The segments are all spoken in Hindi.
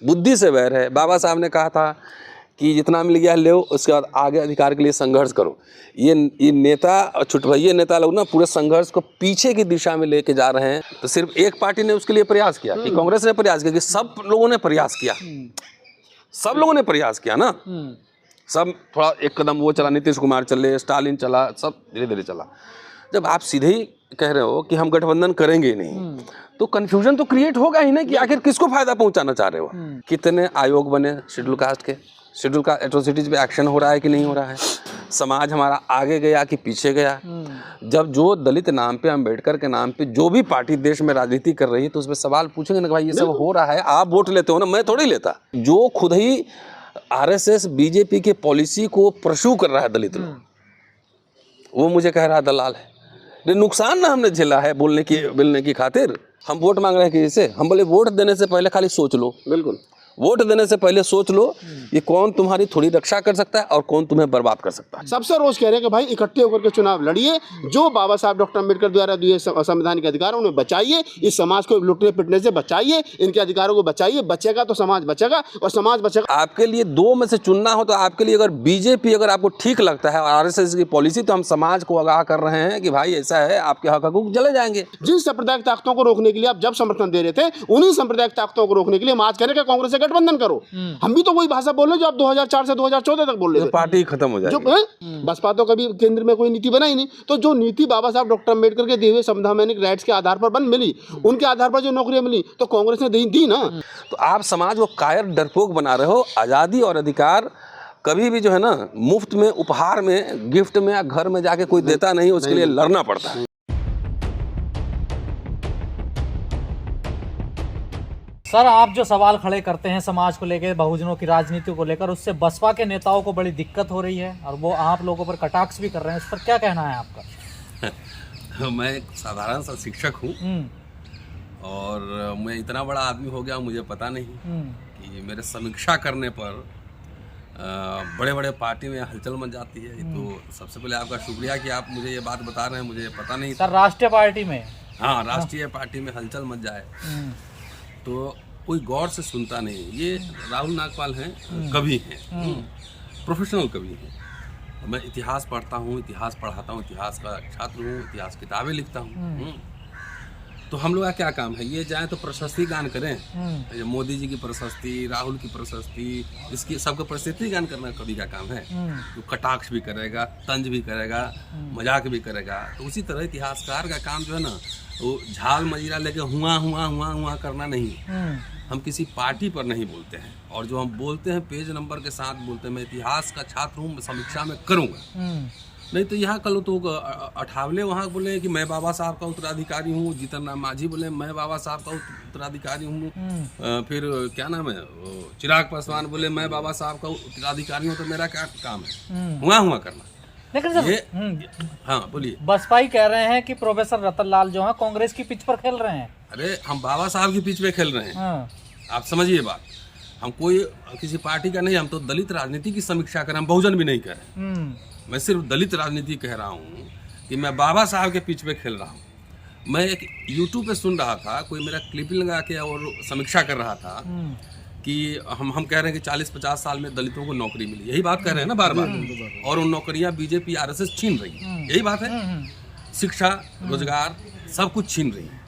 बुद्धि से वैर है। बाबा साहब ने कहा था कि जितना मिल गया ले, उसके बाद आगे अधिकार के लिए संघर्ष करो। ये नेता और छुटभइये नेता लोग ना पूरे संघर्ष को पीछे की दिशा में लेके जा रहे हैं। तो सिर्फ एक पार्टी ने उसके लिए प्रयास किया कि कांग्रेस ने प्रयास किया, कि सब लोगों ने प्रयास किया, सब लोगों ने प्रयास किया ना। सब थोड़ा एक कदम वो चला, नीतीश कुमार चले, स्टालिन चला, सब धीरे धीरे चला। जब आप सीधे ही कह रहे हो कि हम गठबंधन करेंगे नहीं, तो कंफ्यूजन तो क्रिएट होगा ही ना कि आखिर किसको फायदा पहुंचाना चाह रहे हो। कितने आयोग बने शेड्यूल कास्ट के, शेड्यूल का एट्रोसिटीज पे एक्शन हो रहा है कि नहीं हो रहा है, समाज हमारा आगे गया कि पीछे गया। जब जो दलित नाम पे, अम्बेडकर के नाम पे जो भी पार्टी देश में राजनीति कर रही है, तो उसमें सवाल पूछेंगे ना कि भाई ये सब हो रहा है, आप वोट लेते हो ना, मैं थोड़ी लेता। जो खुद ही आरएसएस बीजेपी के पॉलिसी को परस्यू कर रहा है दलित लोग, वो मुझे कह रहा है दलाल है। नुकसान ना हमने झेला है बोलने की खातिर। हम वोट मांग रहे हैं किसी से, हम बोले वोट देने से पहले खाली सोच लो। बिल्कुल, वोट देने से पहले सोच लो ये कौन तुम्हारी थोड़ी रक्षा कर सकता है और कौन तुम्हें बर्बाद कर सकता है। सबसे रोज कह रहे हैं कि भाई इकट्ठे होकर के चुनाव लड़िए, जो बाबा साहब डॉक्टर अम्बेडकर द्वारा दिए संवैधानिक अधिकार उन्हें बचाइए, इस समाज को लुटने पिटने से बचाइए, इनके अधिकारों को बचाइए। बचेगा तो समाज बचेगा, और समाज बचेगा। आपके लिए दो में से चुनना हो तो आपके लिए अगर बीजेपी अगर आपको ठीक लगता है और आरएसएस की पॉलिसी, तो हम समाज को आगाह कर रहे हैं कि भाई ऐसा है, आपके हक हकूक जले जाएंगे। जिन सांप्रदायिक ताकतों को रोकने के लिए आप जब समर्थन दे रहे थे, उन्हीं सांप्रदायिक ताकतों को रोकने के लिए हम आज कह रहे हैं कि कांग्रेस से गठबंधन करो। हम भी तो वही भाषा बोल रहे जो आप 2004 से 2014 तक बोल रहे थे। पार्टी खत्म हो जाएगी। जो बसपा तो कभी केंद्र में कोई नीति बनाई नहीं, तो जो नीति बाबा साहब डॉक्टर अम्बेडकर के दिए हुए संवैधानिक राइट्स के आधार पर मिली, उनके आधार पर जो नौकरियां मिली, तो कांग्रेस ने दी ना। तो आप समाज को कायर डरपोक बना रहे हो। आज़ादी और अधिकार कभी भी जो है ना मुफ्त में, उपहार में, गिफ्ट में या घर में जाके कोई देता नहीं, उसके लिए लड़ना पड़ता है। सर, आप जो सवाल खड़े करते हैं समाज को लेकर, बहुजनों की राजनीति को लेकर, उससे बसपा के नेताओं को बड़ी दिक्कत हो रही है और वो आप लोगों पर कटाक्ष भी कर रहे हैं, उस पर क्या कहना है आपका? मैं एक साधारण सा शिक्षक हूँ और मैं इतना बड़ा आदमी हो गया, मुझे पता नहीं कि मेरे समीक्षा करने पर बड़े बड़े पार्टी में हलचल मच जाती है। तो सबसे पहले आपका शुक्रिया कि आप मुझे ये बात बता रहे हैं, मुझे पता नहीं। सर, राष्ट्रीय पार्टी में, हाँ, राष्ट्रीय पार्टी में हलचल मच जाए तो कोई गौर से सुनता नहीं। ये राहुल नागपाल हैं, कवि हैं, प्रोफेशनल कवि हैं। मैं इतिहास पढ़ता हूँ, इतिहास पढ़ाता हूँ, इतिहास का छात्र हूँ, इतिहास किताबें लिखता हूँ। तो हम लोग का क्या काम है, ये जाएं तो प्रशस्ति गान करें, मोदी जी की प्रशस्ति, राहुल की प्रशस्ति, इसकी सबका प्रशस्ति गान करना कवि का काम है। तो कटाक्ष भी करेगा, तंज भी करेगा, मजाक भी करेगा। तो उसी तरह इतिहासकार का काम जो है ना, वो झाल मजीरा लेके हुआ हुआ हुआ हुआ करना नहीं। हम किसी पार्टी पर नहीं बोलते हैं, और जो हम बोलते हैं पेज नंबर के साथ बोलते हैं। मैं इतिहास का छात्र हूँ, समीक्षा में करूँगा। नहीं तो यहाँ कल तो अठावले वहाँ बोले कि मैं बाबा साहब का उत्तराधिकारी हूँ, जीतन राम मांझी बोले मैं बाबा साहब का उत्तराधिकारी हूँ, फिर क्या नाम है चिराग पासवान बोले मैं बाबा साहब का उत्तराधिकारी हूँ। तो मेरा क्या काम है हुआ हुआ करना? लेकिन सर ये हाँ बोलिए। बसपा ही कह रहे हैं कि प्रोफेसर रतन लाल जो है कांग्रेस की पिच पर खेल रहे हैं। अरे हम बाबा साहब की पिच पे खेल रहे हैं। आप समझिए बात, हम कोई किसी पार्टी का नहीं, हम तो दलित राजनीति की समीक्षा करें, हम बहुजन भी नहीं कर रहे। मैं सिर्फ दलित राजनीति कह रहा हूँ कि मैं बाबा साहब के पिच पे खेल रहा हूँ। मैं एक यूट्यूब पे सुन रहा था, कोई मेरा क्लिपिंग लगा के और समीक्षा कर रहा था कि हम कह रहे हैं कि 40-50 साल में दलितों को नौकरी मिली, यही बात कह रहे हैं ना बार बार, और उन नौकरियां बीजेपी आरएसएस छीन रही है, यही बात है। शिक्षा, रोजगार, सब कुछ छीन रही है।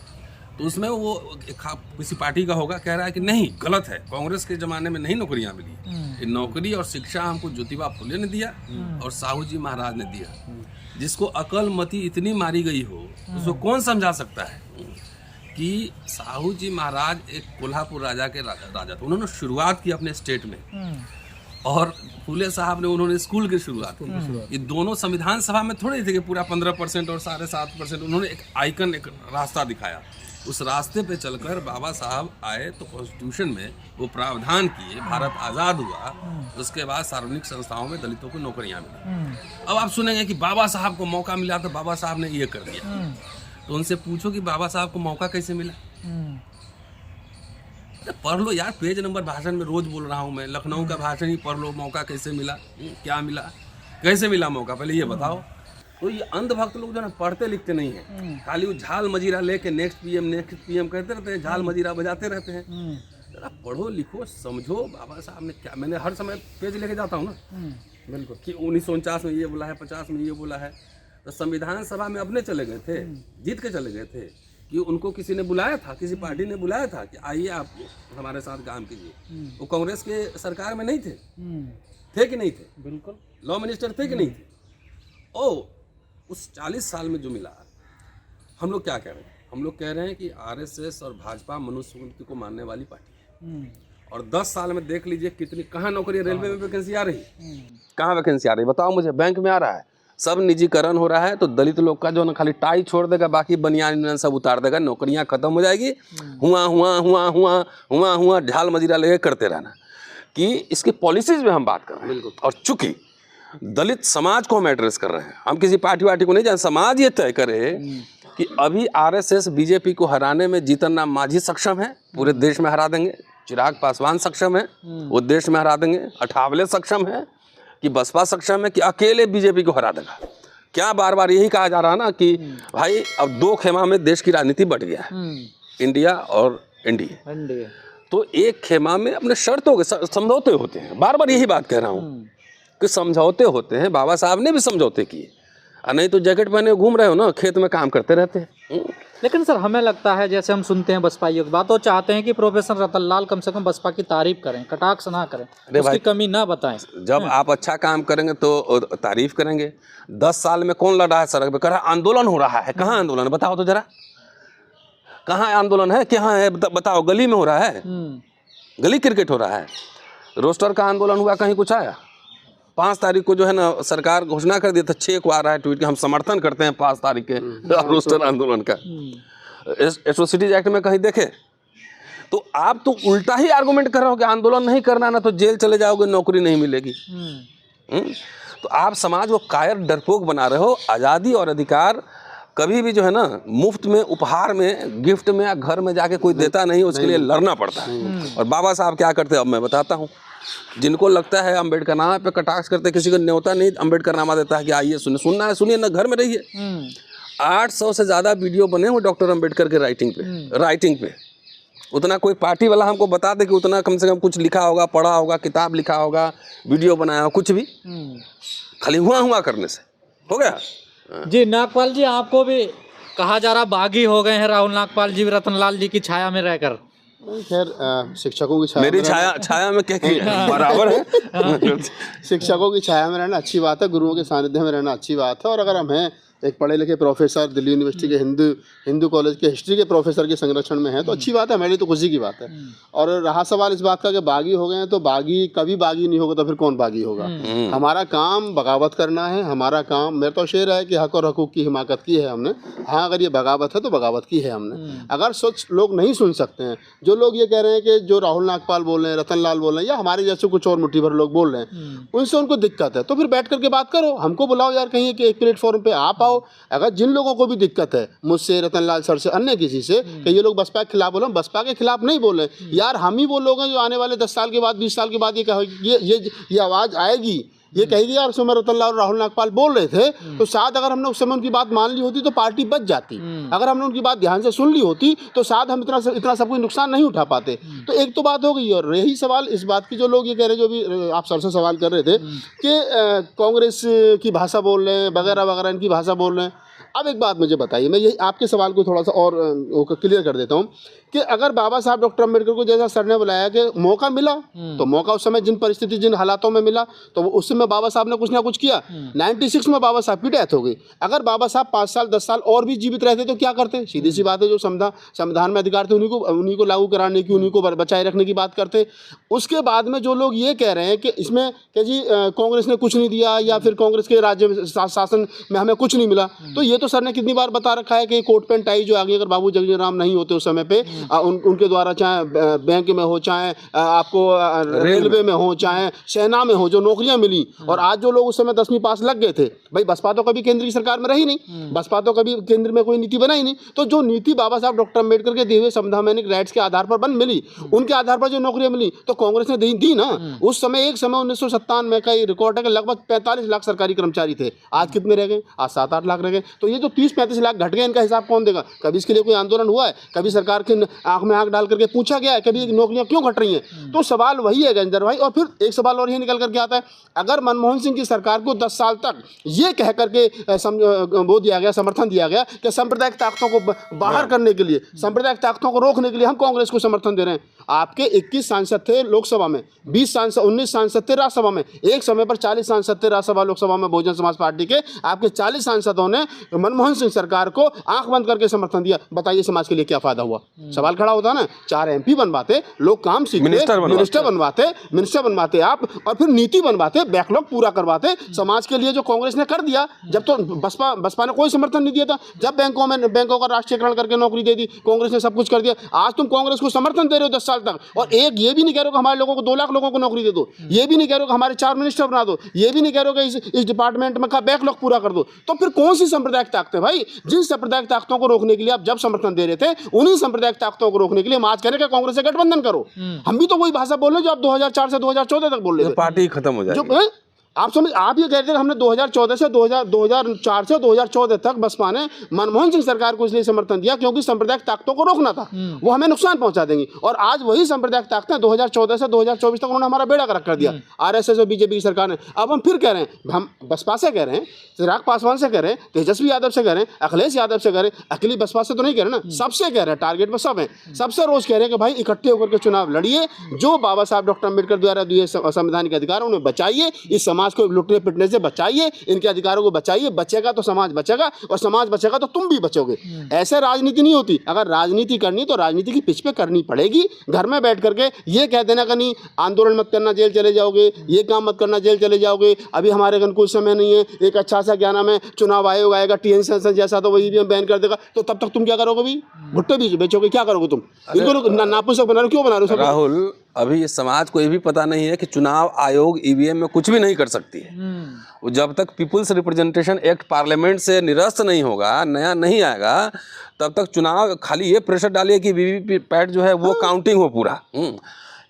तो उसमें वो किसी पार्टी का होगा, कह रहा है कि नहीं गलत है, कांग्रेस के जमाने में नहीं नौकरियां मिली। नौकरी और शिक्षा हमको ज्योतिबा फुले ने दिया और साहू जी महाराज ने दिया। जिसको अकल मति इतनी मारी गई हो, उसको कौन समझा सकता है कि साहू जी महाराज एक कोल्हापुर राजा के राजा थे। उन्होंने शुरुआत की अपने स्टेट में, और फूले साहब ने उन्होंने स्कूल की शुरुआत की। ये दोनों संविधान सभा में थोड़े थे कि पूरा 15% और 7.5%। उन्होंने एक आइकन, एक रास्ता दिखाया। उस रास्ते पे चलकर बाबा साहब आए तो कॉन्स्टिट्यूशन में वो प्रावधान किए, भारत आज़ाद हुआ। उसके बाद सार्वजनिक संस्थाओं में दलितों को नौकरियां मिली। अब आप सुनेंगे कि बाबा साहब को मौका मिला तो बाबा साहब ने ये कर दिया। तो उनसे पूछो कि बाबा साहब को मौका कैसे मिला। पढ़ लो यार, पेज नंबर भाषण में रोज बोल रहा हूँ मैं, लखनऊ का भाषण ही पढ़ लो। मौका कैसे मिला, क्या मिला, कैसे मिला मौका, पहले ये बताओ। तो ये अंधभक्त लोग जो ना पढ़ते लिखते नहीं है, खाली वो झाल मजीरा लेके नेक्स्ट पीएम कहते रहते हैं, झाल मजीरा बजाते रहते हैं। जरा पढ़ो लिखो समझो बाबा साहब ने क्या, मैंने हर समय पेज लेके जाता हूँ ना बिल्कुल कि 1949 में ये बोला है, 50 में ये बोला है। तो संविधान सभा में अपने चले गए थे, जीत के चले गए थे कि उनको किसी ने बुलाया था, किसी पार्टी ने बुलाया था कि आइए आप हमारे साथ काम कीजिए। वो कांग्रेस के सरकार में नहीं थे कि नहीं थे? बिल्कुल लॉ मिनिस्टर थे कि नहीं थे? ओ उस 40 साल में जो मिला, हम लोग क्या कह रहे हैं? हम लोग कह रहे हैं कि आरएसएस और भाजपा मनुस्मृति को मानने वाली पार्टी है। और 10 साल में देख लीजिए कितनी, कहाँ नौकरी, रेलवे में वैकेंसी आ रही, कहाँ वैकेंसी आ रही बताओ मुझे? बैंक में आ रहा है, सब निजीकरण हो रहा है। तो दलित लोग का जो ना खाली टाई छोड़ देगा, बाकी बनियान सब उतार देगा, नौकरियां खत्म हो जाएगी। हुआ हुआ हुआ हुआ हुआ हुआ ढाल मजीरा लेके करते रहना। कि इसकी पॉलिसीज में हम बात कर रहे हैं। और चूंकि दलित समाज को हम एड्रेस कर रहे हैं, हम किसी पार्टी वार्टी को नहीं जान, समाज ये तय करे कि अभी आरएसएस बीजेपी को हराने में जीतन राम मांझी सक्षम है, पूरे देश में हरा देंगे। चिराग पासवान सक्षम है, वो देश में हरा देंगे। अठावले सक्षम है कि बसपा सक्षम है कि अकेले बीजेपी को हरा देगा। क्या बार बार यही कहा जा रहा है ना कि भाई अब दो खेमा में देश की राजनीति बढ़ गया है, इंडिया और एनडीए। तो एक खेमा में अपने शर्तों के समझौते होते हैं। बार बार यही बात कह रहा हूँ कि समझौते होते हैं। बाबा साहब ने भी समझौते किए, नहीं तो जैकेट पहने घूम रहे हो ना, खेत में काम करते रहते हैं। लेकिन सर हमें लगता है, जैसे हम सुनते हैं बसपाइयों की बात, तो चाहते हैं कि प्रोफेसर रतनलाल कम से कम बसपा की तारीफ करें, कटाक्ष ना करें, उसकी कमी ना बताएं। जब आप अच्छा काम करेंगे तो तारीफ करेंगे। 10 साल में कौन लड़ा है सड़क पे? कह रहा आंदोलन हो रहा है। कहाँ आंदोलन है बताओ तो जरा, कहाँ आंदोलन है? कहाँ है बताओ? गली में हो रहा है, गली क्रिकेट हो रहा है। रोस्टर का आंदोलन हुआ, कहीं कुछ आया? 5 तारीख को जो है ना सरकार घोषणा कर दी था, 6 को आ रहा है ट्वीट के हम समर्थन करते हैं 5 तारीख के रोस्टर आंदोलन का। एट्रोसिटीज एक्ट में कहीं देखे? तो आप तो उल्टा ही आर्गुमेंट कर रहे हो कि आंदोलन नहीं करना ना तो जेल चले जाओगे, नौकरी नहीं मिलेगी। तो आप समाज को कायर डरपोक बना रहे हो। आज़ादी और अधिकार कभी भी जो है ना मुफ्त में, उपहार में, गिफ्ट में या घर में जाके कोई देता नहीं, उसके लिए लड़ना पड़ता है। और बाबा साहब क्या करते हैं अब मैं बताता हूँ। जिनको लगता है अम्बेडकर नामा पे कटाक्ष करते, किसी को न्योता नहीं अम्बेडकर नामा देता है कि आइए सुनना है सुनिए ना, घर में रहिए। 800 से ज़्यादा वीडियो बने हुए डॉक्टर अम्बेडकर के राइटिंग पे। उतना कोई पार्टी वाला हमको बता दे कि उतना कम से कम कुछ लिखा होगा, पढ़ा होगा, किताब लिखा होगा, वीडियो बनाया हो, कुछ भी खाली हुआ करने से हो गया। जी नागपाल जी, आपको भी कहा जा रहा बागी हो गए हैं राहुल नागपाल जी रतनलाल जी की छाया में रहकर। खैर शिक्षकों की छाया, मेरी छाया में क्या बराबर है। शिक्षकों की छाया में रहना अच्छी बात है, गुरुओं के सानिध्य में रहना अच्छी बात है। और अगर हम हैं एक पढ़े लिखे प्रोफेसर, दिल्ली यूनिवर्सिटी के हिंदू कॉलेज के हिस्ट्री के प्रोफेसर के संरक्षण में है तो अच्छी बात है, मेरे लिए तो खुशी की बात है। और रहा सवाल इस बात का कि बागी हो गए हैं, तो बागी कभी बागी नहीं होगा तो फिर कौन बागी होगा? हमारा काम बगावत करना है, हमारा काम, मेरा तो शेर है कि हक और हकूक़ की हिमाकत की है हमने। हाँ, अगर ये बगावत है तो बगावत की है हमने। अगर सच लोग नहीं सुन सकते हैं, जो लोग ये कह रहे हैं कि जो राहुल नागपाल बोल रहे हैं, रतनलाल बोल रहे हैं, या हमारे जैसे कुछ और मुट्ठी भर लोग बोल रहे हैं, उनसे उनको दिक्कत है तो फिर बैठ करके बात करो। हमको बुलाओ यार कहीं कि एक प्लेटफॉर्म पे आप। अगर जिन लोगों को भी दिक्कत है मुझसे, रतनलाल सर से, अन्य किसी से कि ये लोग बसपा के खिलाफ बोल रहे हैं, बसपा के खिलाफ नहीं बोल रहे यार, हम ही वो लोग हैं जो आने वाले 10 साल के बाद, 20 साल के बाद ये आवाज़ आएगी, ये कहेगी यार उस समय रतनलाल और राहुल नागपाल बोल रहे थे, तो शायद अगर हमने उस समय उनकी बात मान ली होती तो पार्टी बच जाती। अगर हमने उनकी बात ध्यान से सुन ली होती तो शायद हम इतना सब कुछ नुकसान नहीं उठा पाते। तो एक तो बात हो गई। और यही सवाल इस बात की जो लोग ये कह रहे हैं, जो भी आप सर से सवाल कर रहे थे कि कांग्रेस की भाषा बोल रहे हैं, वगैरह वगैरह इनकी भाषा बोल रहे हैं। अब एक बात मुझे बताइए, मैं यही आपके सवाल को थोड़ा सा और क्लियर कर देता हूँ कि अगर बाबा साहब डॉक्टर अम्बेडकर को जैसा सर ने बुलाया कि मौका मिला, तो मौका उस समय जिन परिस्थिति, जिन हालातों में मिला, तो उस समय बाबा साहब ने कुछ ना कुछ किया। 96 में बाबा साहब की डेथ हो गई। अगर बाबा साहब 5 साल 10 साल और भी जीवित रहते तो क्या करते? सीधी सी बात है, जो संविधान में अधिकार थे उन्हीं को लागू कराने की, उन्हीं को बचाए रखने की बात करते। उसके बाद में जो लोग ये कह रहे हैं कि इसमें कि जी कांग्रेस ने कुछ नहीं दिया, या फिर कांग्रेस के राज्य शासन में हमें कुछ नहीं मिला, तो ये तो सर ने कितनी बार बता रखा है कि कोट पेंट टाई जो आगे, अगर बाबू जगजीवन राम नहीं होते उस समय पे, उनके द्वारा चाहे बैंक में हो, चाहे आपको रेलवे में हो, चाहे सेना में हो, जो नौकरियां मिली, और आज जो लोग उस समय 10वीं पास लग गए थे, भाई बसपा तो कभी केंद्र की सरकार में रही नहीं, बसपा तो कभी केंद्र में कोई नीति बनाई नहीं। तो जो नीति बाबा साहब डॉक्टर अम्बेडकर के दिए हुए संवैधानिक राइट्स के आधार पर मिली, उनके आधार पर जो नौकरियां मिली, तो कांग्रेस ने दी ना। उस समय एक समय 1997 का रिकॉर्ड है कि लगभग 45 लाख सरकारी कर्मचारी थे। आज कितने रह गए? आज 7-8 लाख रह गए। तो ये जो 30-35 लाख घट गए, इनका हिसाब कौन देगा? कभी इसके लिए कोई आंदोलन हुआ है? कभी सरकार के आंख में आंख डाल करके पूछा गया है कभी नौकरियां क्यों घट रही हैं? तो सवाल वही है गजेंद्र भाई। और फिर एक सवाल और ये निकल करके आता है, अगर मनमोहन सिंह की सरकार को 10 साल तक ये कह करके वो दिया गया, समर्थन दिया गया कि सांप्रदायिक ताकतों को बाहर करने के लिए, सांप्रदायिक ताकतों को रोकने के लिए हम कांग्रेस को समर्थन दे रहे हैं। आपके 21 सांसद थे लोकसभा में, 19 सांसद थे राज्यसभा में, एक समय पर 40 सांसद थे राज्यसभा लोकसभा में बहुजन समाज पार्टी के। आपके 40 सांसदों ने मनमोहन सिंह सरकार को आंख बंद करके समर्थन दिया। बताइए समाज के लिए क्या फायदा हुआ? सवाल खड़ा होता है ना। 4 MP बनवाते, लोग काम सीखते, मिनिस्टर बनवाते आप, और फिर नीति बनवाते, बैकलॉग पूरा करवाते। समाज के लिए जो कांग्रेस ने कर दिया, जब तो बसपा ने कोई समर्थन नहीं दिया था। जब बैंकों का राष्ट्रीयकरण करके नौकरी दे दी, कांग्रेस ने सब कुछ कर दिया। आज तुम कांग्रेस को समर्थन दे रहे हो 10 साल तक, और एक ये भी नहीं कह रहे हो कि हमारे लोगों को 2 लाख लोगों को नौकरी दे दो, ये भी नहीं कह रहे हो कि हमारे 4 मिनिस्टर बना दो, ये भी नहीं कह रहे हो कि इस डिपार्टमेंट में का बैकलॉग पूरा कर दो। तो फिर कौन सी सांप्रदायिक ताकतें भाई? जिन सांप्रदायिक ताकतों को रोकने के लिए आप जब समर्थन दे रहे थे, उन्हीं सांप्रदायिक ताकतों को रोकने के लिए हम आज कह रहे हैं कि कांग्रेस से गठबंधन करो। हम भी तो वही भाषा बोल रहे जो आप 2004 से 2014 तक बोल रहे थे। पार्टी खत्म हो जाएगी। आप ये कह रहे थे हमने 2004 से 2014 तक बसपा ने मनमोहन सिंह सरकार को इसलिए समर्थन दिया क्योंकि सांप्रदायिक ताकतों को रोकना था, वो हमें नुकसान पहुंचा देंगी। और आज वही सांप्रदायिक ताकतें 2014 से 2024 तक उन्होंने हमारा बेड़ा गर्क कर दिया, RSS और बीजेपी की सरकार ने। अब हम फिर कह रहे हैं, हम बसपा से कह रहे हैं, चिराग पासवान से कह रहे हैं, तेजस्वी यादव से कह रहे हैं, अखिलेश यादव से कह रहे हैं, अकेली बसपा से तो नहीं कह रहे ना, सबसे कह रहे हैं, टारगेट पर सब है, सबसे रोज कह रहे हैं कि भाई इकट्ठे होकर के चुनाव लड़िए, जो बाबा साहब डॉक्टर अम्बेडकर द्वारा दिए संवैधानिक अधिकार उन्हें बचाइए, इस समाज को लुटने पिटने से बचाइए, इनके अधिकारों को बचाइए। बचेगा तो समाज बचेगा, और समाज बचेगा तो तुम भी बचोगे। ऐसे राजनीति नहीं होती। अगर राजनीति करनी तो राजनीति की पिच पे करनी पड़ेगी। घर में बैठ करके ये कह देना कि नहीं आंदोलन मत करना जेल चले जाओगे, ये काम मत करना जेल चले जाओगे, अभी हमारे अनुकूल समय नहीं है, एक अच्छा सा क्या नाम है चुनाव आयोग आएगा TN सेंसर जैसा तो वही भी बैन कर देगा, तो तब तक तुम क्या करोगे? भी भुट्टे भी बेचोगे, क्या करोगे तुम? इनको नापुसक बना रहे हो, क्यों बना रहे हो? राहुल, अभी इस समाज को ये भी पता नहीं है कि चुनाव आयोग EVM में कुछ भी नहीं कर सकती है। वो जब तक पीपुल्स रिप्रेजेंटेशन एक्ट पार्लियामेंट से निरस्त नहीं होगा, नया नहीं आएगा, तब तक चुनाव खाली ये प्रेशर डालिए कि वीवीपैट जो है वो काउंटिंग हो पूरा।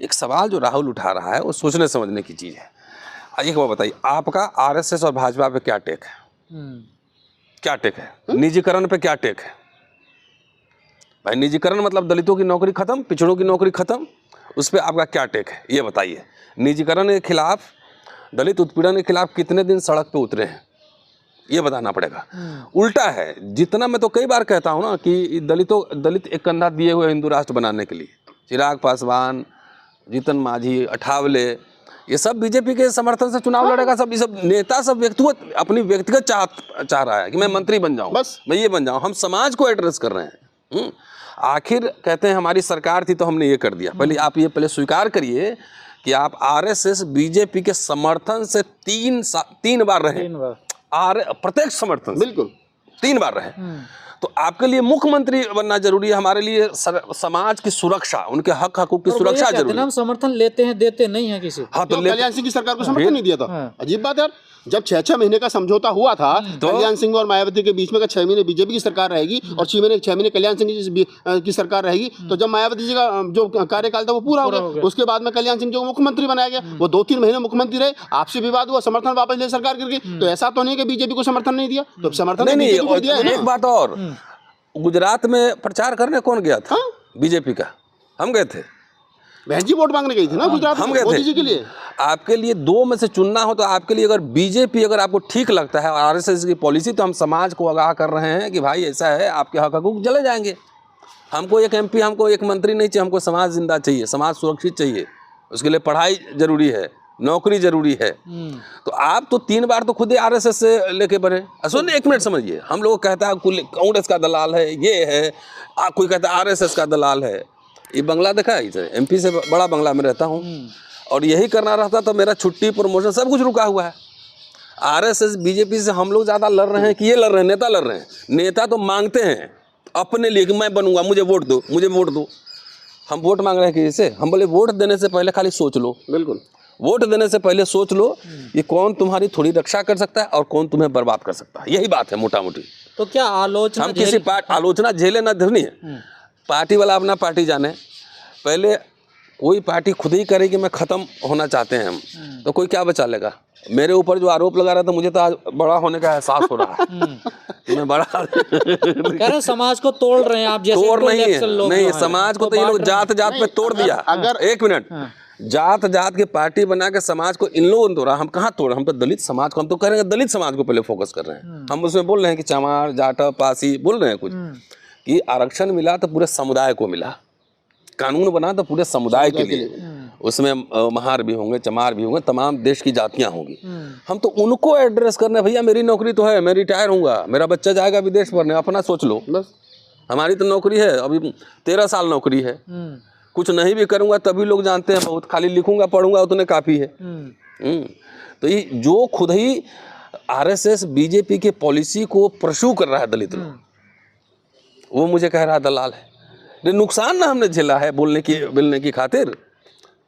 एक सवाल जो राहुल उठा रहा है वो सोचने समझने की चीज़ है। एक बात बताइए, आपका RSS और भाजपा पे क्या टेक है? क्या टेक है? निजीकरण पे क्या टेक है? भाई निजीकरण मतलब दलितों की नौकरी खत्म, पिछड़ों की नौकरी खत्म, उस पर आपका क्या टेक है ये बताइए। निजीकरण के खिलाफ, दलित उत्पीड़न के खिलाफ कितने दिन सड़क पे उतरे हैं ये बताना पड़ेगा। उल्टा है, जितना मैं तो कई बार कहता हूँ ना कि दलित एक कंधा दिए हुए हिंदू राष्ट्र बनाने के लिए चिराग पासवान, जीतन मांझी, अठावले, ये सब बीजेपी के समर्थन से चुनाव लड़ेगा। सब ये सब नेता सब व्यक्तिगत अपनी व्यक्तिगत चाह रहा है कि मैं मंत्री बन जाऊँ, बस मैं ये बन जाऊँ। हम समाज को एड्रेस कर रहे हैं। आखिर कहते हैं हमारी सरकार थी तो हमने ये कर दिया। पहले आप ये स्वीकार करिए कि आप RSS बीजेपी के समर्थन से 3 बार रहे, प्रत्येक समर्थन, बिल्कुल 3 बार रहे। तो आपके लिए मुख्यमंत्री बनना जरूरी है, हमारे लिए समाज की सुरक्षा, उनके हकूक की सुरक्षा जरूरी है। हम समर्थन लेते हैं, देते नहीं है किसी। हाँ, तो कल्याण सिंह की सरकार को समर्थन नहीं दिया था। अजीब बात है। जब 6 महीने का समझौता हुआ था कल्याण सिंह और मायावती के बीच में, का 6 महीने बीजेपी की सरकार रहेगी और 6 महीने कल्याण सिंह की सरकार रहेगी, तो जब मायावती जी का जो कार्यकाल था वो पूरा हो गया, उसके बाद में कल्याण सिंह जो मुख्यमंत्री बनाया गया, वो 2-3 महीने मुख्यमंत्री रहे, आपसे विवाद हुआ, समर्थन वापस ले सरकार गिर गई। तो ऐसा तो नहीं कि बीजेपी को समर्थन नहीं दिया, तो समर्थन नहीं। एक बात और, गुजरात में प्रचार करने कौन गया था? बीजेपी का। हम गए थे, बहन जी वोट मांगने गई थी ना गुजरात में मोदी जी के लिए। आपके लिए 2 में से चुनना हो तो आपके लिए अगर बीजेपी अगर आपको ठीक लगता है और RSS की पॉलिसी, तो हम समाज को आगाह कर रहे हैं कि भाई ऐसा है, आपके हक हकूक जले जाएंगे। हमको एक MP, हमको एक मंत्री नहीं चाहिए, हमको समाज जिंदा चाहिए, समाज सुरक्षित चाहिए। उसके लिए पढ़ाई जरूरी है, नौकरी जरूरी है। तो आप तो 3 बार तो खुद ही RSS से लेके बने। सुन, 1 मिनट समझिए, हम लोग कहता है कांग्रेस का दलाल है, ये है, कोई कहता है RSS का दलाल है। ये बंगला देखा है, इसे MP से बड़ा बंगला में रहता हूँ, और यही करना रहता तो मेरा छुट्टी, प्रमोशन सब कुछ रुका हुआ है। RSS बीजेपी से हम लोग ज़्यादा लड़ रहे हैं कि ये लड़ रहे हैं? नेता लड़ रहे हैं। नेता तो मांगते हैं अपने लिए कि मैं बनूंगा, मुझे वोट दो, मुझे वोट दो। हम वोट मांग रहे हैं किसी से? हम बोले वोट देने से पहले खाली सोच लो। बिल्कुल, वोट देने से पहले सोच लो ये कौन तुम्हारी थोड़ी रक्षा कर सकता है और कौन तुम्हें बर्बाद कर सकता है। यही बात है मोटा मोटी। तो क्या आलोचना, हम किसी आलोचना झेले ना धरनी है। पार्टी वाला अपना पार्टी जाने, पहले कोई पार्टी खुद ही करे कि मैं खत्म होना चाहते हैं हम, तो कोई क्या बचा लेगा। मेरे ऊपर जो आरोप लगा रहा था, मुझे तो आज बड़ा होने का एहसास हो रहा है कि मैं बड़ा कह रहे समाज को तोड़ रहे हैं आप, जैसे तोड़ नहीं है, नहीं जो हैं, समाज को तो ये लोग जात जात पे तोड़ दिया। अगर एक मिनट, जात जात की पार्टी बना के समाज को इन लोगों ने तोड़ा। हम कहाँ तोड़, हम तो दलित समाज को, हम तो कह रहे हैं दलित समाज को पहले फोकस कर रहे हैं। हम उसमें बोल रहे हैं कि चमार जाटा पासी बोल रहे हैं कुछ कि आरक्षण मिला तो पूरे समुदाय को मिला, कानून बना तो पूरे समुदाय के लिए, उसमें महार भी होंगे, चमार भी होंगे, तमाम देश की जातियां होंगी। हम तो उनको एड्रेस करने, भैया मेरी नौकरी तो है, मैं रिटायर होऊंगा, मेरा बच्चा जाएगा विदेश पढ़ने, अपना सोच लो बस। हमारी तो नौकरी है, अभी 13 साल नौकरी है, कुछ नहीं भी करूंगा तभी लोग जानते हैं बहुत, खाली लिखूंगा पढ़ूंगा उतने काफ़ी है। तो ये जो खुद ही आरएसएस बीजेपी के पॉलिसी को परस्यू कर रहा है दलित लोग, वो मुझे कह रहा है दलाल है। नुकसान ना हमने झेला है बोलने की खातिर,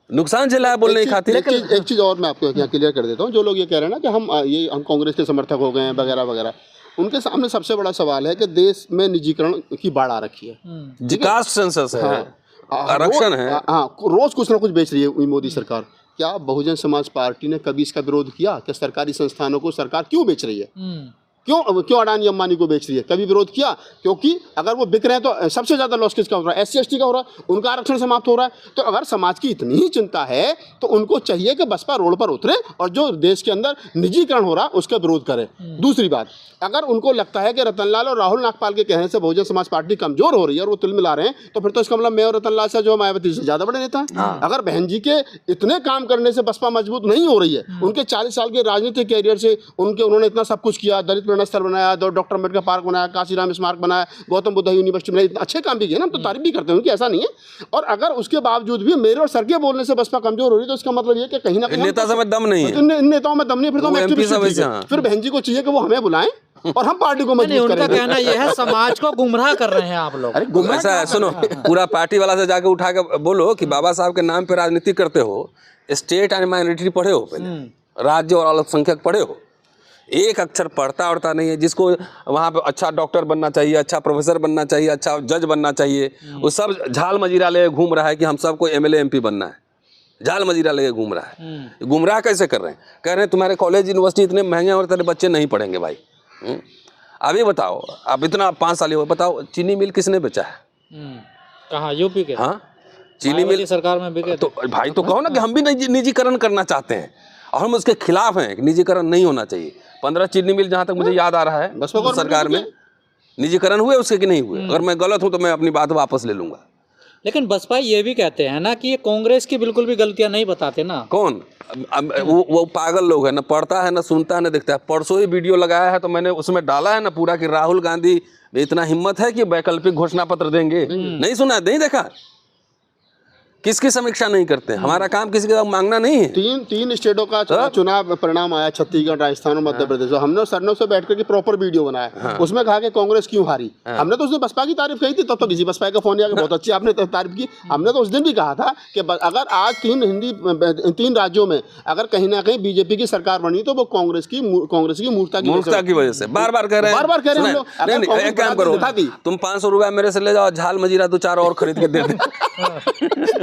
नुकसान झेला है बोलने की खातिर। एक चीज़ और मैं आपको यहाँ क्लियर कर देता हूँ। जो लोग ये कह रहे हैं ना कि हम कांग्रेस के समर्थक हो गए हैं वगैरह वगैरह, उनके सामने सबसे बड़ा सवाल है कि देश में निजीकरण की बाढ़ आ रखी है, विकास सेंसस है, आरक्षण है, हाँ, रोज कुछ ना कुछ बेच रही है मोदी सरकार। क्या बहुजन समाज पार्टी ने कभी इसका विरोध किया कि सरकारी संस्थानों को सरकार क्यों बेच रही है, क्यों अडानी अंबानी को बेच रही है? कभी विरोध किया? क्योंकि अगर वो बिक रहे हैं तो सबसे ज्यादा लॉस किसका हो रहा है? SC ST का हो रहा है, उनका आरक्षण समाप्त हो रहा है। तो अगर समाज की इतनी ही चिंता है तो उनको चाहिए कि बसपा रोड पर उतरे और जो देश के अंदर निजीकरण हो रहा है उसका विरोध करे। दूसरी बात, अगर उनको लगता है कि रतनलाल और राहुल नागपाल के कहने से बहुजन समाज पार्टी कमजोर हो रही है और वो तिल मिला रहे हैं, तो फिर तो इसका मतलब मैं और रतनलाल से जो मायावती से ज्यादा बड़े नेता हैं। अगर बहन जी के इतने काम करने से बसपा मजबूत नहीं हो रही है, उनके 40 साल के राजनीतिक कैरियर से उन्होंने इतना सब कुछ किया, दलित प्रेरणा स्थल बनाया, डॉक्टर अम्बेडकर पार्क बनाया, काशीराम स्मारक बनाया, गौतम बुद्ध यूनिवर्सिटी बनाई, अच्छे काम भी किए ना, हम तो तारीफ भी करते हैं उनकी, ऐसा नहीं है। और अगर उसके बावजूद भी मेरे और सर के बोलने से बसपा कमजोर हो रही है, तो इसका मतलब ये कि कहीं ना कहीं नेता में दम नहीं है, इन नेताओं में दम नहीं, फिर तो हम एक्टिविस्ट हैं। फिर बहन जी को चाहिए कि वो हमें बुलाएं और हम पार्टी को मजबूत करें। उनका कहना यह है समाज को गुमराह कर रहे हैं आप लोग। अरे ऐसा है, सुनो, पूरा पार्टी वाला से जाके उठा के बोलो कि बाबा साहब के नाम पे राजनीति करते हो, स्टेट एंड माइनॉरिटी पढ़े हो, पहले राज्य और अल्पसंख्यक पढ़े हो, एक अक्षर पढ़ता उड़ता नहीं है। जिसको वहाँ पे अच्छा डॉक्टर बनना चाहिए, अच्छा प्रोफेसर बनना चाहिए, अच्छा जज बनना चाहिए, वो सब झाल मजीरा ले घूम रहा है कि हम सबको MLA MP बनना है, झाल मजीरा लेके घूम रहा है। गुमराह कैसे कर रहे हैं? कह रहे हैं तुम्हारे कॉलेज यूनिवर्सिटी इतने महंगे और तेरे बच्चे नहीं पढ़ेंगे भाई। अभी बताओ, अब इतना 5 साल हो, बताओ चीनी मिल किसने बेचा है? कहाँ? यूपी के? हाँ, चीनी मिल सरकार में बिके। तो भाई तो कहो ना कि हम भी निजीकरण करना चाहते हैं और हम उसके खिलाफ हैं कि निजीकरण नहीं होना चाहिए। 15 चीनी मिल जहाँ तक मुझे याद आ रहा है सरकार में निजीकरण हुए, उसके कि नहीं हुए। अगर मैं गलत हूँ तो मैं अपनी बात वापस ले लूंगा। लेकिन बसपा ये भी कहते हैं ना कि ये कांग्रेस की बिल्कुल भी गलतियां नहीं बताते ना। कौन? वो पागल लोग है ना, पढ़ता है ना, सुनता है ना, दिखता है। परसों ही वीडियो लगाया है तो मैंने उसमें डाला है ना पूरा कि राहुल गांधी में इतना हिम्मत है कि वैकल्पिक घोषणा पत्र देंगे। नहीं सुना, नहीं देखा? किसकी समीक्षा नहीं करते? हमारा काम किसी का मांगना नहीं है। तीन स्टेटों का चुनाव परिणाम आया, छत्तीसगढ़, राजस्थान और मध्य प्रदेश। हमने सरनों से बैठ करके प्रॉपर वीडियो बनाया, उसमें कहा कि कांग्रेस क्यों हारी। हमने तो उस दिन बसपा की तारीफ कही थी, तब तो किसी बसपा का फोन आया कि बहुत अच्छी आपने तारीफ की। हमने तो उस दिन भी कहा था कि अगर आज 3 राज्यों में अगर कहीं ना कहीं बीजेपी की सरकार बनी तो वो कांग्रेस की मूर्खता की वजह से। बार बार कह रहे हैं। एक काम करो, तुम 500 रुपया मेरे से ले जाओ, झाल मजीरा 2-4 और खरीद के दे दे।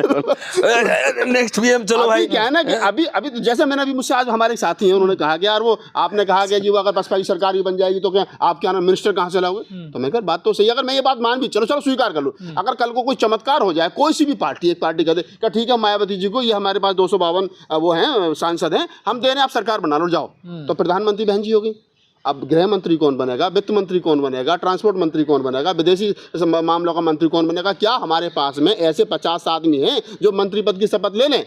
नेक्स्ट भी हम चलो भाई। क्या है ना कि अभी तो जैसे मैंने अभी मुझसे आज हमारे साथी हैं, उन्होंने कहा कि यार वो आपने कहा कि जी वो अगर बसपा की सरकार ही बन जाएगी तो क्या आप क्या ना मिनिस्टर कहाँ से लाओगे? तो मैं कहा बात तो सही है। अगर मैं ये बात मान भी चलो स्वीकार कर लूँ, अगर कल को कोई चमत्कार हो जाए, कोई सी भी पार्टी एक पार्टी कहते क्या ठीक है मायावती जी को ये हमारे पास 252 वो हैं सांसद हैं, हम दे रहे हैं, आप सरकार बना लो जाओ, तो प्रधानमंत्री बहन जी होगी। अब गृह मंत्री कौन बनेगा, वित्त मंत्री कौन बनेगा, ट्रांसपोर्ट मंत्री कौन बनेगा, विदेशी मामलों का मंत्री कौन बनेगा? क्या हमारे पास में ऐसे 50 आदमी हैं जो मंत्री पद की शपथ ले लें?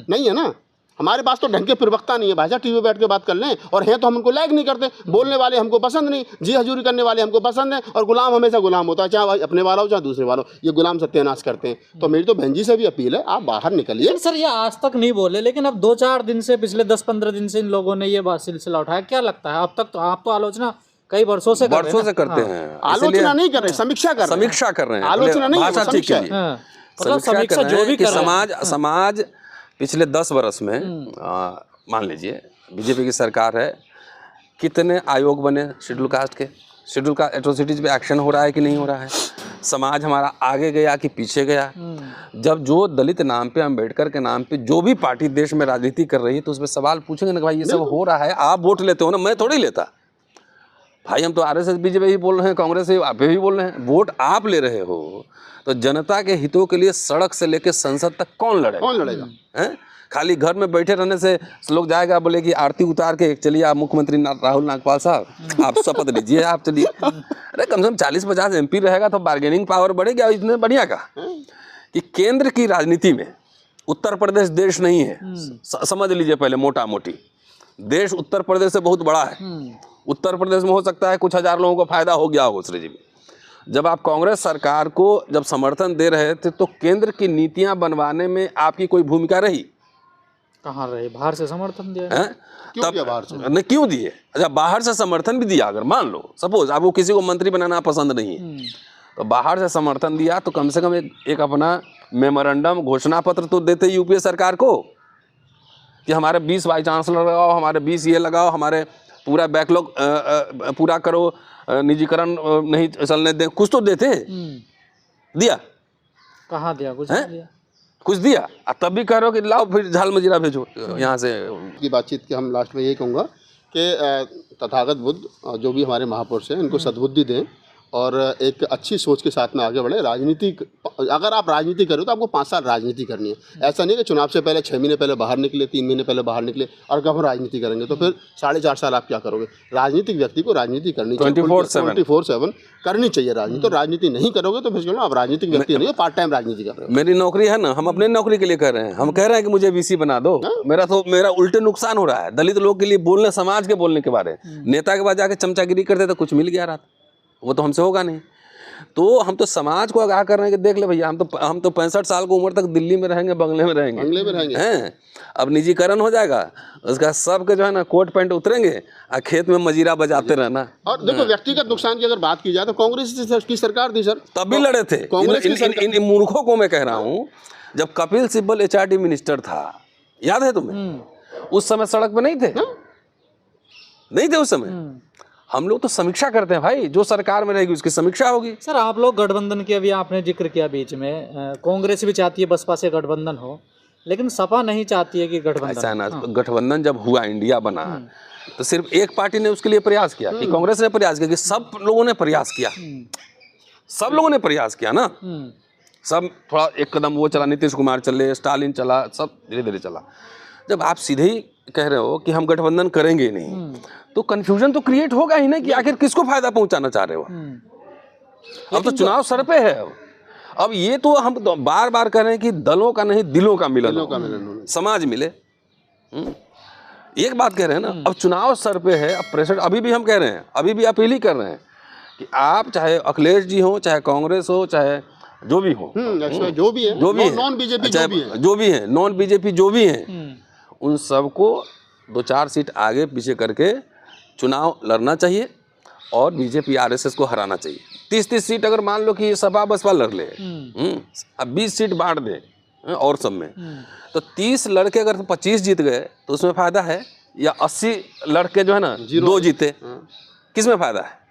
नहीं है ना। हमारे पास तो ढंग के प्रवक्ता नहीं है भाई साहब, टीवी बैठ के बात कर लें, और हैं तो हम उनको लायक नहीं करते। बोलने वाले हमको पसंद नहीं, जी हजूरी करने वाले हमको पसंद है, और गुलाम हमेशा गुलाम होता है, चाहे अपने वाला हो चाहे दूसरे वाला हो, ये गुलाम सत्यानाश करते हैं। तो मेरी तो बहन जी से भी अपील है, आप बाहर निकलिए। सर ये आज तक नहीं बोले, लेकिन अब 2-4 दिन से, पिछले 10-15 दिन से इन लोगों ने ये बात सिलसिला उठाया। क्या लगता है? अब तक तो आप तो आलोचना कई वर्षों से करते हैं। आलोचना नहीं कर रहे, समीक्षा कर रहे हैं। आलोचना नहीं, भाषा ठीक है। मतलब समीक्षा जो भी कर रहे हैं। समाज पिछले 10 वर्ष में मान लीजिए बीजेपी की सरकार है, कितने आयोग बने शेड्यूल कास्ट के? शेड्यूल कास्ट एट्रोसिटीज पे एक्शन हो रहा है कि नहीं हो रहा है? समाज हमारा आगे गया कि पीछे गया। जब जो दलित नाम पे, अम्बेडकर के नाम पे जो भी पार्टी देश में राजनीति कर रही है तो उसमें सवाल पूछेंगे ना कि भाई ये सब हो रहा है, आप वोट लेते हो ना, मैं थोड़ी लेता भाई। हम तो आरएसएस बीजेपी भी बोल रहे हैं, कांग्रेस आप भी बोल रहे हैं, वोट आप ले रहे हो तो जनता के हितों के लिए सड़क से लेकर संसद तक कौन लड़ेगा? हैं? खाली घर में बैठे रहने से लोग जाएगा बोले कि आरती उतार के चलिए आप मुख्यमंत्री राहुल नागपाल साहब आप शपथ लीजिए, आप चलिए। अरे कम से कम 40-50 MP रहेगा तो बार्गेनिंग पावर बढ़ेगा। इतने बढ़िया का कि केंद्र की राजनीति में उत्तर प्रदेश देश नहीं है, समझ लीजिए पहले मोटा मोटी। देश उत्तर प्रदेश से बहुत बड़ा है। उत्तर प्रदेश में हो सकता है कुछ हजार लोगों को फायदा हो गया होगा उस रेजिम में। जब आप कांग्रेस सरकार को जब समर्थन दे रहे थे तो केंद्र की नीतियां बनवाने में आपकी कोई भूमिका रही? कहाँ रहे? बाहर से समर्थन दिया है? क्यों दिया बाहर से? नहीं क्यों दिए? अच्छा, बाहर से समर्थन भी दिया, अगर मान लो सपोज आपको किसी को मंत्री बनाना पसंद नहीं है तो बाहर से समर्थन दिया तो कम से कम एक अपना मेमोरेंडम, घोषणा पत्र तो देते यूपीए सरकार को कि हमारे 20 वाइस चांसलर लगाओ, हमारे 20 ये लगाओ, हमारे पूरा बैकलॉग पूरा करो, निजीकरण नहीं चलने दें, कुछ तो देते। दिया? कहाँ दिया? कुछ नहीं दिया। कुछ दिया? तब भी कह रहे हो कि लाओ फिर झाल मजीरा भेजो यहाँ से। की बातचीत के हम लास्ट में यही कहूँगा कि तथागत बुद्ध जो भी हमारे महापुरुष हैं इनको सद्बुद्धि दें और एक अच्छी सोच के साथ में आगे बढ़े। राजनीति, अगर आप राजनीति करो तो आपको 5 साल राजनीति करनी है। ऐसा नहीं कि चुनाव से पहले 6 महीने पहले बाहर निकले, 3 महीने पहले बाहर निकले और कब राजनीति करेंगे तो फिर 4.5 साल आप क्या करोगे? राजनीतिक व्यक्ति को राजनीति करनी चाहिए, 24/7 करनी चाहिए राजनीति। तो राजनीति नहीं करोगे तो फिर आप राजनीतिक व्यक्ति नहीं हो, पार्ट टाइम राजनीति कर रहे हो। मेरी नौकरी है ना, हम अपने नौकरी के लिए कर रहे हैं। हम कह रहे हैं कि मुझे VC बना दो, मेरा उल्टे नुकसान हो रहा है। दलित लोग के लिए बोलने, समाज के बोलने के बारे, नेता के बाद जाके चमचागिरी करते तो कुछ मिल गया रात, वो तो हमसे होगा नहीं। तो हम तो समाज को आगाह कर रहे हैं कि देख ले भैया, हम तो 65 साल की उम्र तक दिल्ली में रहेंगे, बंगले में रहेंगे हैं। अब निजीकरण हो जाएगा, उसका सबके जो है ना कोट पैंट उतरेंगे और खेत में मजीरा बजाते रहना। और देखो व्यक्तिगत नुकसान की अगर बात की जाए तो कांग्रेस की सरकार थी सर, तब भी लड़े थे। इन मूर्खों को मैं कह रहा हूँ, जब कपिल सिब्बल HRD मिनिस्टर था, याद है तुम्हें? उस समय सड़क पे नहीं थे उस समय। हम लोग तो समीक्षा करते हैं भाई, जो सरकार में रहेगी उसकी समीक्षा होगी। सर आप लोग गठबंधन की अभी आपने जिक्र किया बीच में, कांग्रेस भी चाहती है बसपा से गठबंधन हो, लेकिन सपा नहीं चाहती है कि गठबंधन। ऐसा है ना, गठबंधन जब हुआ, इंडिया बना, तो सिर्फ एक पार्टी ने उसके लिए प्रयास किया कि कांग्रेस ने प्रयास किया कि सब लोगों ने प्रयास किया, सब लोगों ने प्रयास किया ना। सब थोड़ा एक कदम वो चला, नीतीश कुमार चले, स्टालिन चला, सब धीरे धीरे चला। जब आप सीधे ही कह रहे हो कि हम गठबंधन करेंगे नहीं तो कंफ्यूजन तो क्रिएट होगा ही ना कि आखिर किसको फायदा पहुंचाना चाह रहे हो। अब तो चुनाव सर पे है। अब ये तो हम तो बार बार कह रहे हैं कि दलों का नहीं दिलों का मिलन, समाज मिले। एक बात कह रहे हैं ना, अब चुनाव सर पे है। अब प्रेसिडेंट, अभी भी हम कह रहे हैं, अभी भी अपील ही कर रहे हैं कि आप चाहे अखिलेश जी हो, चाहे कांग्रेस हो, चाहे जो भी हो, जो भी है, नॉन बीजेपी नॉन बीजेपी जो भी है, उन सबको 2-4 सीट आगे पीछे करके चुनाव लड़ना चाहिए और बीजेपी RSS को हराना चाहिए। 30-30 सीट अगर मान लो कि सपा बसपा लड़ ले, अब 20 सीट बांट दे और सब में, तो 30 लड़के अगर 25 जीत गए तो उसमें फायदा है, या 80 लड़के जो है ना 2 जीते, किसमें फायदा है?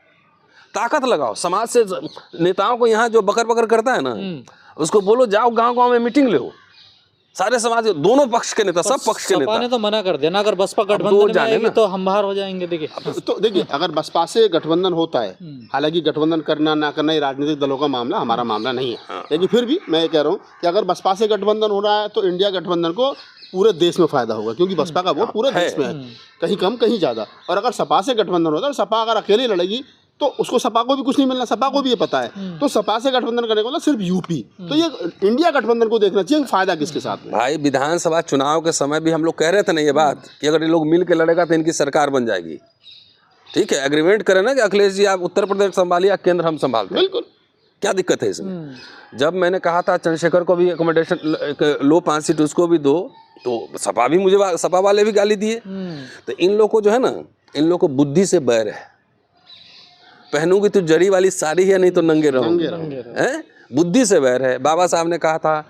ताकत लगाओ समाज से। नेताओं को यहाँ जो बकर बकर करता है ना, उसको बोलो जाओ गांव-गांव में मीटिंग ले, सारे समाज, दोनों पक्ष के नेता, सब पक्ष के नेता। सपा ने तो मना कर दिया ना, अगर बसपा गठबंधन में आएगी तो हम बाहर हो जाएंगे। देखिए अगर बसपा से गठबंधन होता है, हालांकि गठबंधन करना ना करना ये राजनीतिक दलों का मामला, हमारा मामला नहीं है, लेकिन फिर भी मैं कह रहा हूँ कि अगर बसपा से गठबंधन हो रहा है तो इंडिया गठबंधन को पूरे देश में फायदा होगा, क्योंकि बसपा का वोट पूरे देश में है, कहीं कम कहीं ज़्यादा। और अगर सपा से गठबंधन होता है, सपा अगर अकेले लड़ेगी तो उसको सपा को भी कुछ नहीं मिलना, सपा को भी ये पता है। तो सपा से गठबंधन करने को ना सिर्फ यूपी, तो ये इंडिया गठबंधन को देखना चाहिए फायदा किसके साथ में। भाई विधानसभा चुनाव के समय भी हम लोग कह रहे थे ना ये बात कि अगर ये लोग मिल के लड़ेगा तो इनकी सरकार बन जाएगी। ठीक है, एग्रीमेंट करें ना कि अखिलेश जी आप उत्तर प्रदेश संभालिए, केंद्र हम संभालते हैं। बिल्कुल, क्या दिक्कत है इसमें? जब मैंने कहा था चंद्रशेखर को भी अकोमोडेशन लो 5 सीट उसको भी दो, तो सपा भी मुझे, सपा वाले भी गाली दिए। तो इन लोग को जो है ना, इन लोग को बुद्धि से बैर है। पहनूंगी तो जरी वाली साड़ी है, नहीं तो नंगे रहूंगी, हैं? बुद्धि से बैर है। बाबा साहब ने कहा था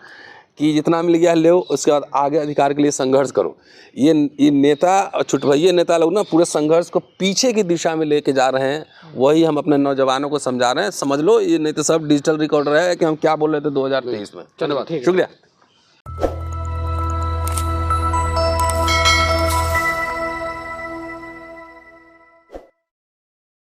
कि जितना मिल गया ले, उसके बाद आगे अधिकार के लिए संघर्ष करो। ये नेता, छुटभइये नेता लोग ना पूरे संघर्ष को पीछे की दिशा में लेके जा रहे हैं। वही हम अपने नौजवानों को समझा रहे हैं। समझ लो, ये नहीं तो सब डिजिटल रिकॉर्डर है कि हम क्या बोल रहे थे 2023 में। धन्यवाद। शुक्रिया।